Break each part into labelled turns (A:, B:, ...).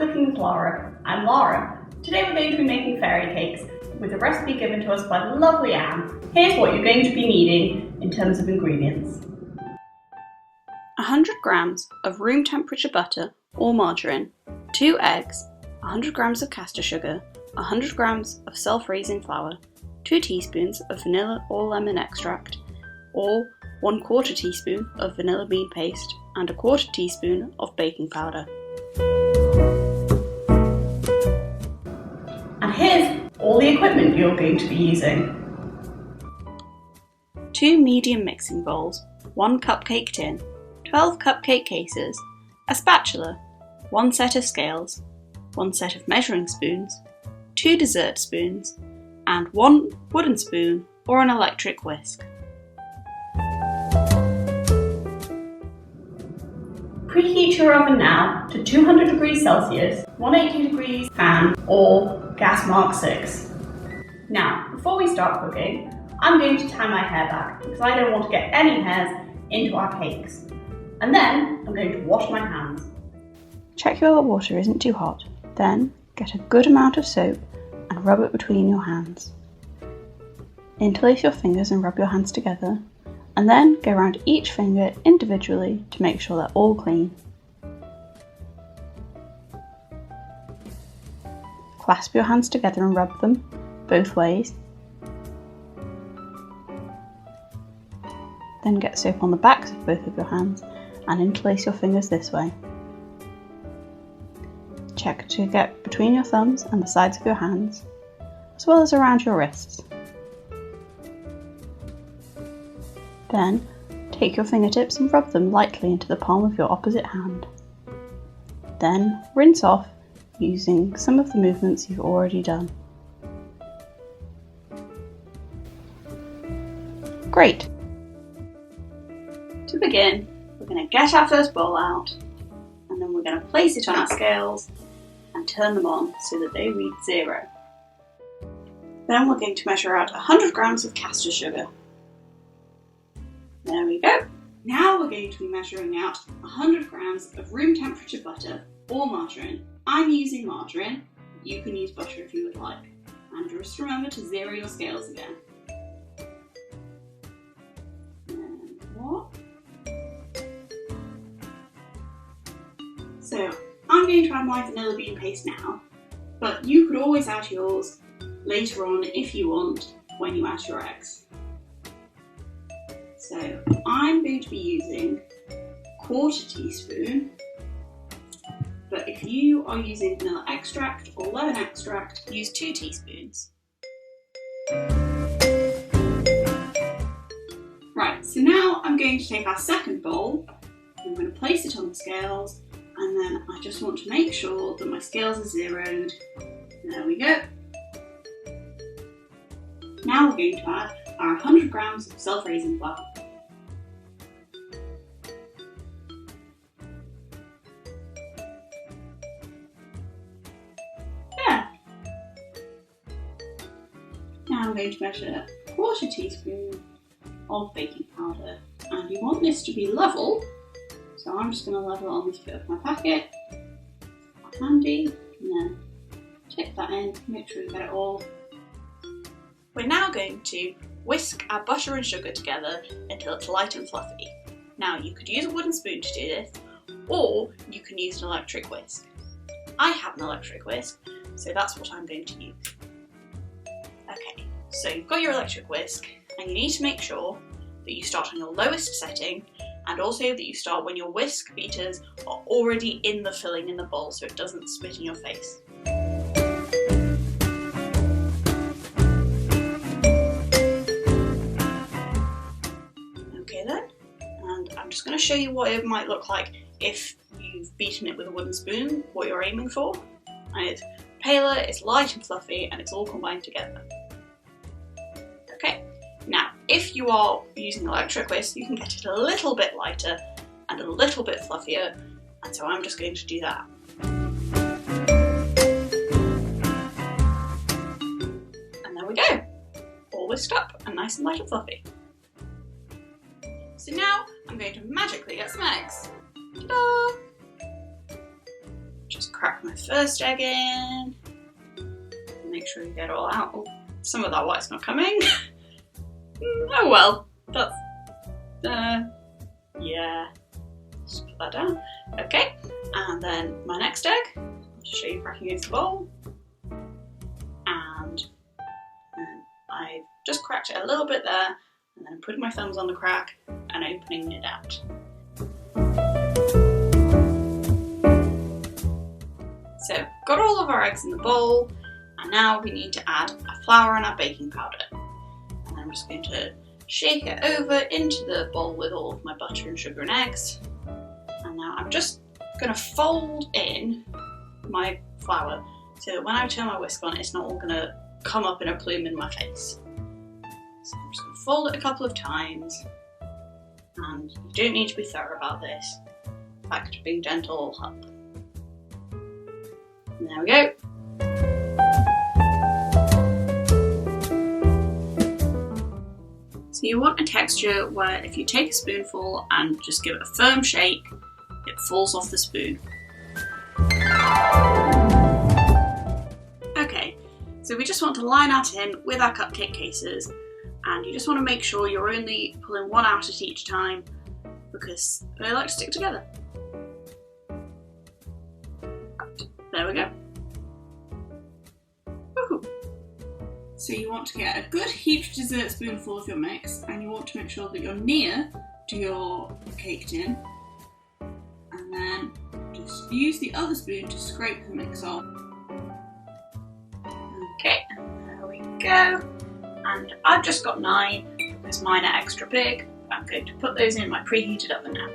A: Cooking with Lara. I'm Lara. Today we're going to be making fairy cakes with a recipe given to us by the lovely Anne. Here's what you're going to be needing in terms of ingredients.
B: 100 grams of room temperature butter or margarine, 2 eggs, 100 grams of caster sugar, 100 grams of self-raising flour, 2 teaspoons of vanilla or lemon extract, or 1/4 teaspoon of vanilla bean paste and 1/4 teaspoon of baking powder.
A: And here's all the equipment you're going to be using.
B: 2 medium mixing bowls, 1 cupcake tin, 12 cupcake cases, a spatula, 1 set of scales, 1 set of measuring spoons, 2 dessert spoons, and 1 wooden spoon or an electric whisk.
A: Preheat your oven now to 200 degrees Celsius, 180 degrees fan or gas mark 6. Now, before we start cooking, I'm going to tie my hair back because I don't want to get any hairs into our cakes. And then I'm going to wash my hands.
B: Check your water isn't too hot. Then get a good amount of soap and rub it between your hands. Interlace your fingers and rub your hands together, and then go around each finger individually to make sure they're all clean. Clasp your hands together and rub them both ways. Then get soap on the backs of both of your hands and interlace your fingers this way. Check to get between your thumbs and the sides of your hands, as well as around your wrists. Then, take your fingertips and rub them lightly into the palm of your opposite hand. Then, rinse off using some of the movements you've already done. Great! To begin, we're going to get our first bowl out, and then we're going to place it on our scales and turn them on so that they read 0. Then we're going to measure out 100 grams of caster sugar. There we go. Now we're going to be measuring out 100 grams of room temperature butter or margarine. I'm using margarine. You can use butter if you would like. And just remember to 0 your scales again. And what? So I'm going to add my vanilla bean paste now, but you could always add yours later on if you want when you add your eggs. So I'm going to be using 1/4 teaspoon, but if you are using vanilla extract or lemon extract, use 2 teaspoons. Right, so now I'm going to take our second bowl, I'm going to place it on the scales, and then I just want to make sure that my scales are zeroed. There we go. Now we're going to add our 100 grams of self-raising flour. There. Now I'm going to measure 1/4 teaspoon of baking powder, and you want this to be level, so I'm just going to level it on this bit of my packet. Quite handy, and then tip that in, make sure you get it all. We're now going to whisk our butter and sugar together until it's light and fluffy. Now you could use a wooden spoon to do this, or you can use an electric whisk. I have an electric whisk, so that's what I'm going to use. Okay, so you've got your electric whisk, and you need to make sure that you start on your lowest setting, and also that you start when your whisk beaters are already in the filling in the bowl so it doesn't spit in your face. And I'm just going to show you what it might look like if you've beaten it with a wooden spoon, what you're aiming for. And it's paler, it's light and fluffy, and it's all combined together. Okay, now if you are using electric whisk, you can get it a little bit lighter and a little bit fluffier, and so I'm just going to do that. And there we go, all whisked up and nice and light and fluffy. So now I'm going to magically get some eggs. Ta-da! Just crack my first egg in. Make sure you get it all out. Oh, some of that white's not coming. Oh well, that's, yeah. Just put that down. Okay, and then my next egg, I'll show you cracking into the bowl. And I've just cracked it a little bit there, and then putting my thumbs on the crack and opening it out. So, got all of our eggs in the bowl, and now we need to add our flour and our baking powder. And I'm just going to shake it over into the bowl with all of my butter and sugar and eggs. And now I'm just going to fold in my flour so that when I turn my whisk on, it's not all going to come up in a plume in my face. So I'm just going to fold it a couple of times, and you don't need to be thorough about this. In fact, being gentle will help. And there we go. So you want a texture where if you take a spoonful and just give it a firm shake, it falls off the spoon. Okay, so we just want to line our tin with our cupcake cases, and you just want to make sure you're only pulling one out at each time because they like to stick together. There we go. Woohoo! So you want to get a good heaped dessert spoonful of your mix, and you want to make sure that you're near to your cake tin, and then just use the other spoon to scrape the mix off. Okay, and there we go. And I've just got 9 because mine are extra big. I'm going to put those in my preheated oven now.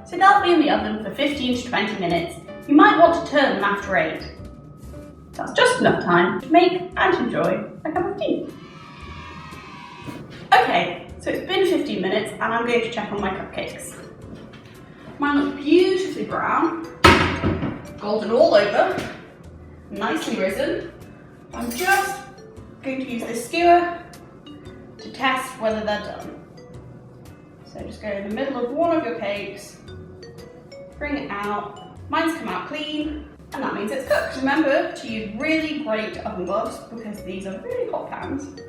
A: So they'll be in the oven for 15 to 20 minutes. You might want to turn them after 8. That's just enough time to make and enjoy a cup of tea. Okay, so it's been 15 minutes and I'm going to check on my cupcakes. Mine look beautifully brown, golden all over, nicely risen. I'm just going to use this skewer to test whether they're done. So just go in the middle of one of your cakes, bring it out. Mine's come out clean, and that means it's cooked. Remember to use really great oven gloves because these are really hot pans.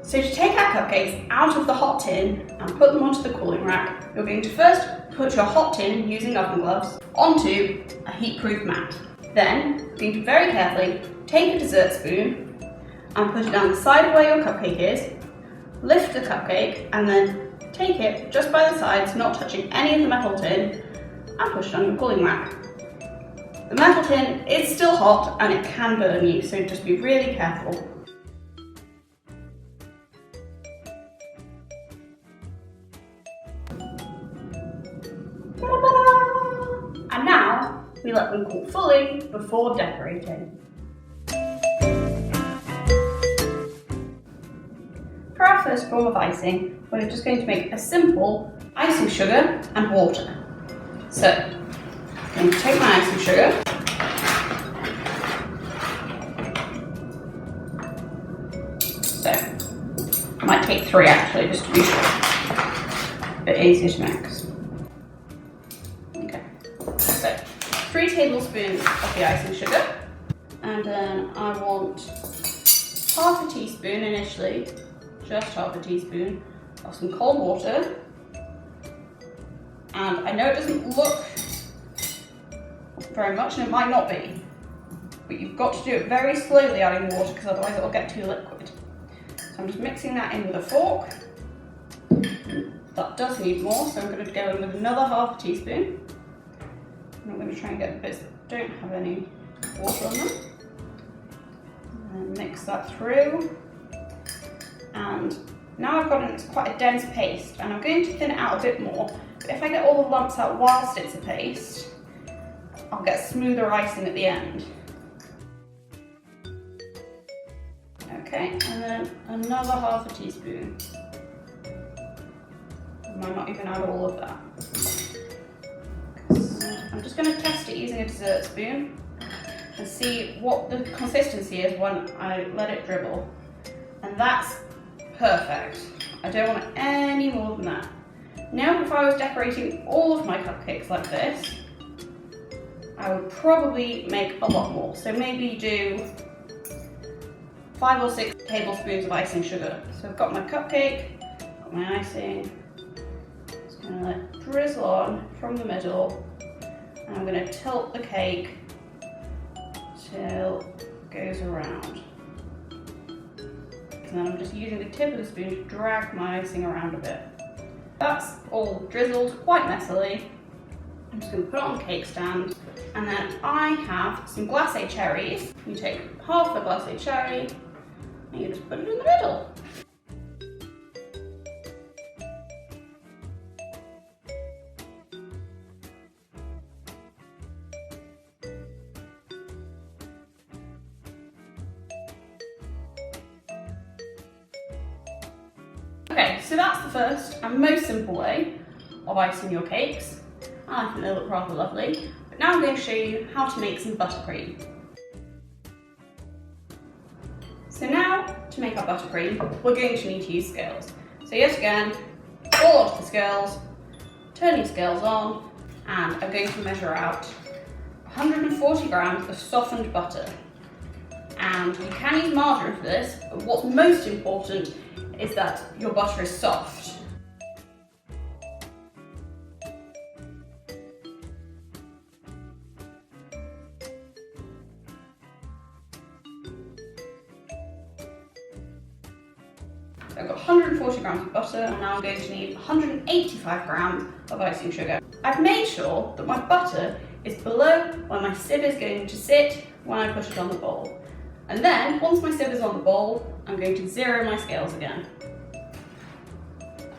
A: So to take our cupcakes out of the hot tin and put them onto the cooling rack, you're going to first put your hot tin using oven gloves onto a heat-proof mat. Then, you're going to very carefully take a dessert spoon and put it down the side of where your cupcake is, lift the cupcake, and then take it just by the sides, not touching any of the metal tin, and push it on your cooling rack. The metal tin is still hot and it can burn you, so just be really careful. Ta-da! And now we let them cool fully before decorating. For our first form of icing, we're just going to make a simple icing sugar and water. So, I'm going to take my icing sugar, so I might take 3 actually just to be sure, a bit easier to mix. Okay, so 3 tablespoons of the icing sugar, and then I want half a teaspoon initially, just half a teaspoon of some cold water. And I know it doesn't look very much, and it might not be, but you've got to do it very slowly adding water because otherwise it will get too liquid. So I'm just mixing that in with a fork. That does need more, so I'm going to go in with another half a teaspoon. And I'm going to try and get the bits that don't have any water on them. And then mix that through. And now I've got quite a dense paste, and I'm going to thin it out a bit more. But if I get all the lumps out whilst it's a paste, I'll get smoother icing at the end. Okay, and then another half a teaspoon. I might not even add all of that. I'm just going to test it using a dessert spoon and see what the consistency is when I let it dribble. And that's perfect. I don't want any more than that. Now if I was decorating all of my cupcakes like this, I would probably make a lot more. So maybe do 5 or 6 tablespoons of icing sugar. So I've got my cupcake, got my icing. Just gonna let it drizzle on from the middle. And I'm gonna tilt the cake till it goes around. And then I'm just using the tip of the spoon to drag my icing around a bit. That's all drizzled quite messily. I'm just going to put it on the cake stand. And then I have some glacé cherries. You take half the glacé cherry and you just put it in the middle. Okay, so that's the first and most simple way of icing your cakes. I think they look rather lovely. But now I'm going to show you how to make some buttercream. So now, to make our buttercream, we're going to need to use scales. So yet again, all onto the scales, turn your scales on, and I'm going to measure out 140 grams of softened butter. And you can use margarine for this, but what's most important is that your butter is soft. So I've got 140 grams of butter, and now I'm going to need 185 grams of icing sugar. I've made sure that my butter is below where my sieve is going to sit when I put it on the bowl. And then, once my sieve is on the bowl, I'm going to zero my scales again.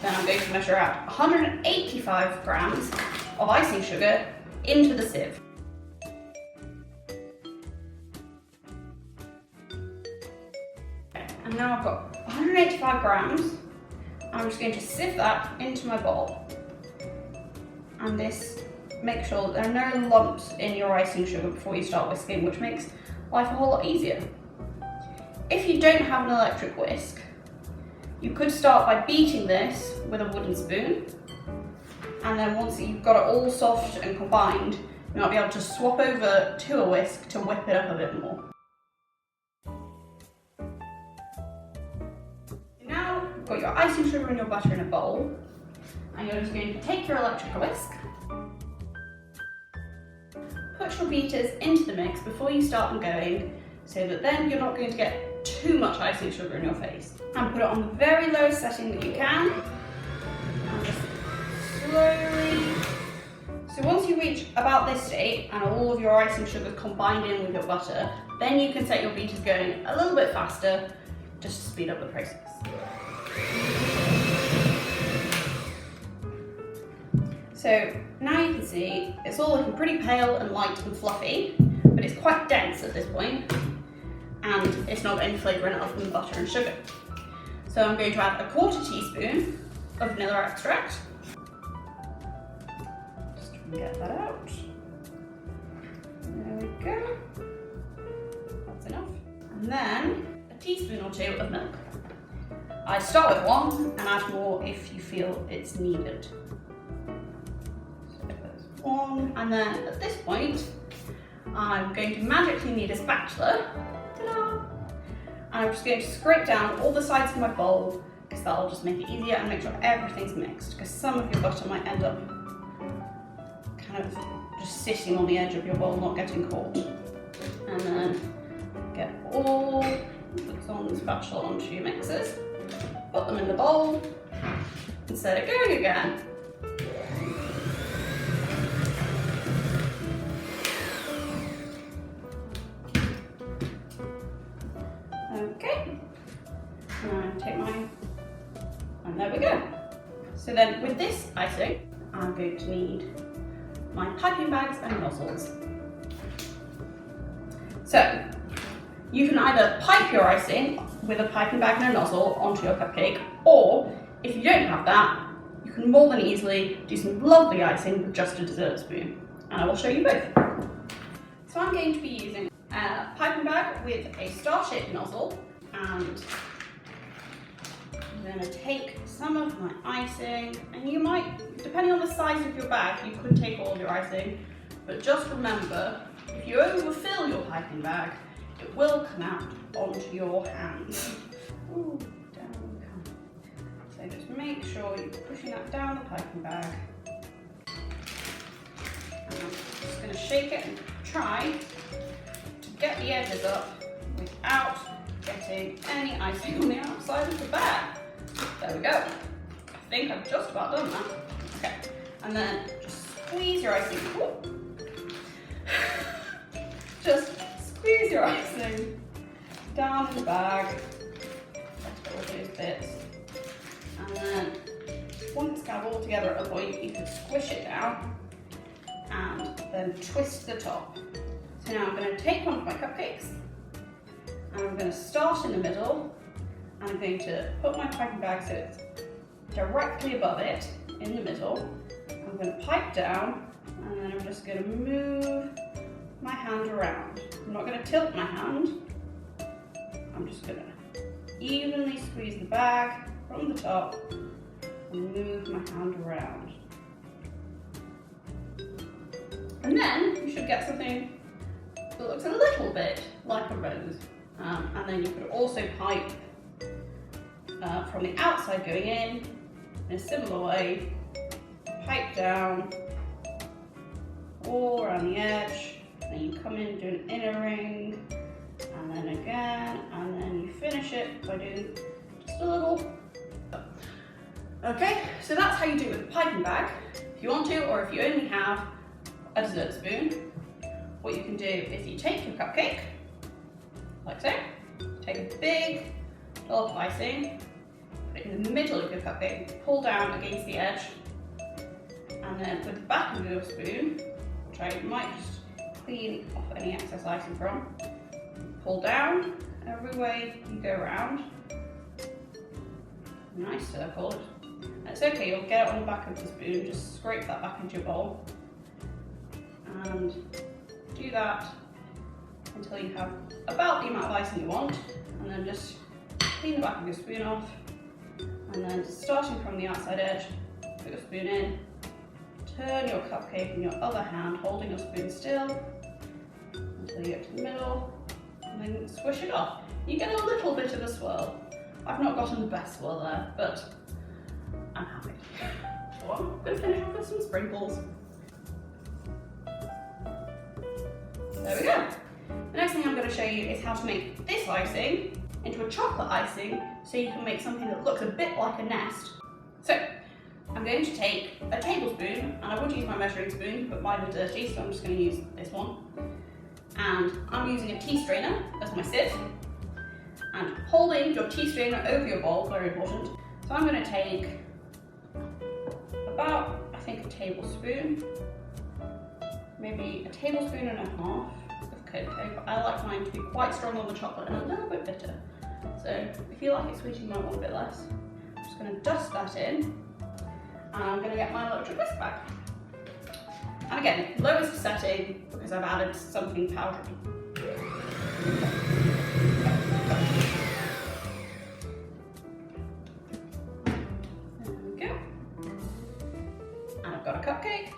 A: Then I'm going to measure out 185 grams of icing sugar into the sieve. Okay, and now I've got 185 grams. I'm just going to sieve that into my bowl. And this, make sure that there are no lumps in your icing sugar before you start whisking, which makes life a whole lot easier. If you don't have an electric whisk, you could start by beating this with a wooden spoon, and then once you've got it all soft and combined, you might be able to swap over to a whisk to whip it up a bit more. Now you've got your icing sugar and your butter in a bowl, and you're just going to take your electric whisk, put your beaters into the mix before you start them going, so that then you're not going to get too much icing sugar in your face. And put it on the very lowest setting that you can. And just slowly. So once you reach about this state and all of your icing sugar combined in with your butter, then you can set your beaters going a little bit faster just to speed up the process. So now you can see it's all looking pretty pale and light and fluffy, but it's quite dense at this point. And it's not got any flavour in it other than butter and sugar. So I'm going to add a 1/4 teaspoon of vanilla extract. Just try and get that out. There we go. That's enough. And then a teaspoon or 2 of milk. I start with 1 and add more if you feel it's needed. So there's 1, and then at this point, I'm going to magically need a spatula. And I'm just going to scrape down all the sides of my bowl because that'll just make it easier and make sure everything's mixed, because some of your butter might end up kind of just sitting on the edge of your bowl, not getting caught. And then get all that's on the spatula onto your mixers, put them in the bowl and set it going again. Okay, and take mine, and there we go. So then with this icing, I'm going to need my piping bags and nozzles. So you can either pipe your icing with a piping bag and a nozzle onto your cupcake, or if you don't have that, you can more than easily do some lovely icing with just a dessert spoon. And I will show you both. So I'm going to be using a piping bag with a star-shaped nozzle, and I'm going to take some of my icing, and you might, depending on the size of your bag, you could take all of your icing, But just remember, if you overfill your piping bag, it will come out onto your hands. Ooh, down we come. So just make sure you're pushing that down the piping bag. And I'm just going to shake it and try to get the edges up without getting any icing on the outside of the bag. There we go. I think I've just about done that. Okay, and then just squeeze your icing. Ooh. Just squeeze your icing down in the bag. Get all those bits. And then once it's kind of all together at a point, you can squish it down and then twist the top. So now I'm going to take one of my cupcakes and I'm going to start in the middle and I'm going to put my piping bag so it's directly above it in the middle. I'm going to pipe down and then I'm just going to move my hand around. I'm not going to tilt my hand. I'm just going to evenly squeeze the bag from the top and move my hand around. And then you should get something that looks a little bit like a rose. And then you could also pipe from the outside going in a similar way, pipe down all around the edge. Then you come in, do an inner ring, and then again, and then you finish it by doing just a little. Okay, so that's how you do it with a piping bag. If you want to, or if you only have a dessert spoon, what you can do is you take your cupcake, like so, take a big dollop of icing, put it in the middle of your cupcake, pull down against the edge, and then with the back of your spoon, which I might just clean off any excess icing from, pull down every way you go around. Nice circle. It's okay, you'll get it on the back of the spoon, just scrape that back into your bowl. And do that until you have about the amount of icing you want, and then just clean the back of your spoon off, and then starting from the outside edge, put your spoon in, turn your cupcake in your other hand, holding your spoon still, until you get to the middle, and then swish it off. You get a little bit of a swirl. I've not gotten the best swirl there, but I'm happy. So I'm going to finish off with some sprinkles. There we go. The next thing I'm going to show you is how to make this icing into a chocolate icing so you can make something that looks a bit like a nest. So I'm going to take a tablespoon, and I would use my measuring spoon, but mine are dirty, so I'm just going to use this one. And I'm using a tea strainer as my sieve. And holding your tea strainer over your bowl, very important. So I'm going to take about, I think, a tablespoon, maybe a tablespoon and a half of cocoa, but I like mine to be quite strong on the chocolate and a little bit bitter. So if you like it sweet, you might want a bit less. I'm just going to dust that in, and I'm going to get my electric whisk bag. And again, lowest setting because I've added something powdery. There we go. And I've got a cupcake.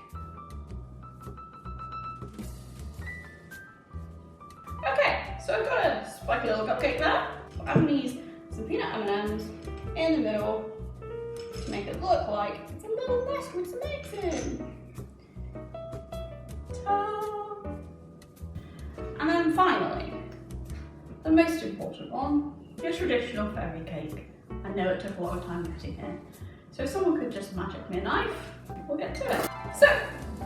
A: Okay, so I've got a spiky little cupcake there. I'm going to use some peanut M&Ms in the middle to make it look like it's a little nest with some eggs in. And then finally, the most important one, your traditional fairy cake. I know it took a long time getting here, so if someone could just magic me a knife, we'll get to it. So,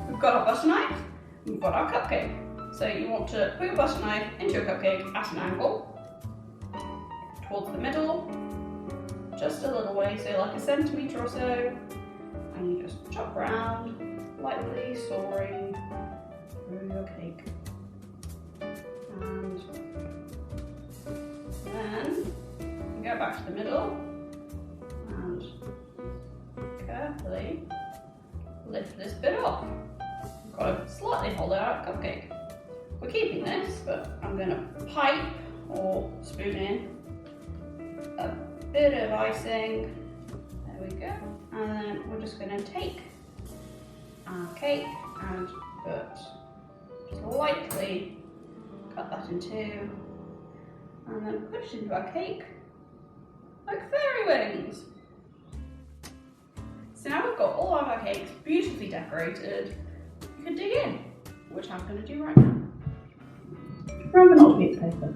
A: we've got our butter knife, we've got our cupcake. So you want to put your butter knife into your cupcake at an angle, towards the middle, just a little way, so like a centimetre or so, and you just chop round, lightly soaring through your cake. And then you go back to the middle and carefully lift this bit off. You've got a slightly hollowed out cupcake. We're keeping this, but I'm going to pipe or spoon in a bit of icing. There we go. And then we're just going to take our cake and put lightly cut that in two and then put it into our cake like fairy wings. So now we've got all of our cakes beautifully decorated. You can dig in, which I'm going to do right now. Remember not to piece of paper.